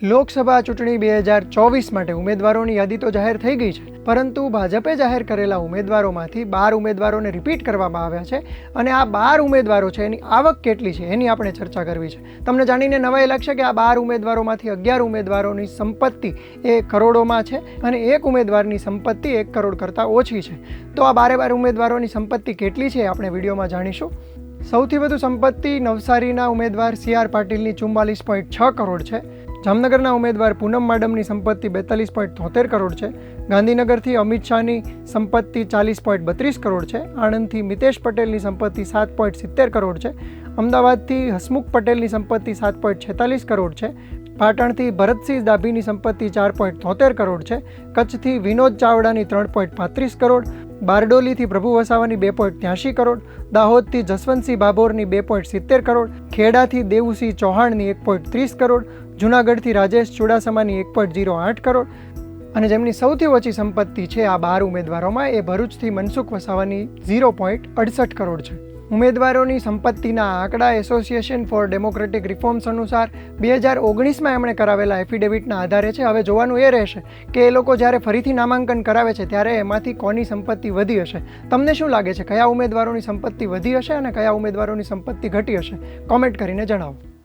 લોકસભા ચૂંટણી 2024 માટે ઉમેદવારોની યાદી તો જાહેર થઈ ગઈ છે, પરંતુ ભાજપે જાહેર કરેલા ઉમેદવારોમાંથી 12 ઉમેદવારોને રિપીટ કરવામાં આવ્યા છે અને આ 12 ઉમેદવારો છે એની આવક કેટલી છે એની આપણે ચર્ચા કરવી છે. તમને જાણીને નવાઈ લાગશે કે આ 12 ઉમેદવારોમાંથી 11 ઉમેદવારોની સંપત્તિ એ કરોડોમાં છે અને એક ઉમેદવારની સંપત્તિ 1 કરોડ કરતાં ઓછી છે. તો આ 12 ઉમેદવારોની સંપત્તિ કેટલી છે એ આપણે વિડીયોમાં જાણીશું. સૌથી વધુ સંપત્તિ નવસારીના ઉમેદવાર CR પાટીલની 44.6 કરોડ છે. જામનગરના ઉમેદવાર પૂનમ માડમની સંપત્તિ 42.73 કરોડ છે. ગાંધીનગરથી અમિત શાહની સંપત્તિ 40.32 કરોડ છે. આણંદથી મિતેશ પટેલની સંપત્તિ 7.70 કરોડ છે. અમદાવાદથી હસમુખ પટેલની સંપત્તિ 7.46 કરોડ છે. પાટણથી ભરતસિંહ ડાભીની સંપત્તિ 4.73 કરોડ છે. કચ્છથી વિનોદ ચાવડાની 3.35 કરોડ, બારડોલીથી પ્રભુ વસાવાની 2.83 કરોડ, દાહોદથી જસવંતસિંહ ભાભોરની 2.70 કરોડ, ખેડાથી દેવુસિંહ ચૌહાણની 1.30 કરોડ, જૂનાગઢથી રાજેશ ચુડાસમાની 1.08 કરોડ અને જેમની સૌથી ઓછી સંપત્તિ છે આ 12 ઉમેદવારોમાં એ ભરૂચથી મનસુખ વસાવાની 0.68 કરોડ છે. ઉમેદવારોની સંપત્તિના આંકડા એસોસિએશન ફોર ડેમોક્રેટિક રિફોર્મ્સ અનુસાર 2019માં એમણે કરાવેલા એફિડેવિટના આધારે છે. હવે જોવાનું એ રહેશે કે એ લોકો જ્યારે ફરીથી નામાંકન કરાવે છે ત્યારે એમાંથી કોની સંપત્તિ વધી હશે. તમને શું લાગે છે, કયા ઉમેદવારોની સંપત્તિ વધી હશે અને કયા ઉમેદવારોની સંપત્તિ ઘટી હશે? કોમેન્ટ કરીને જણાવો.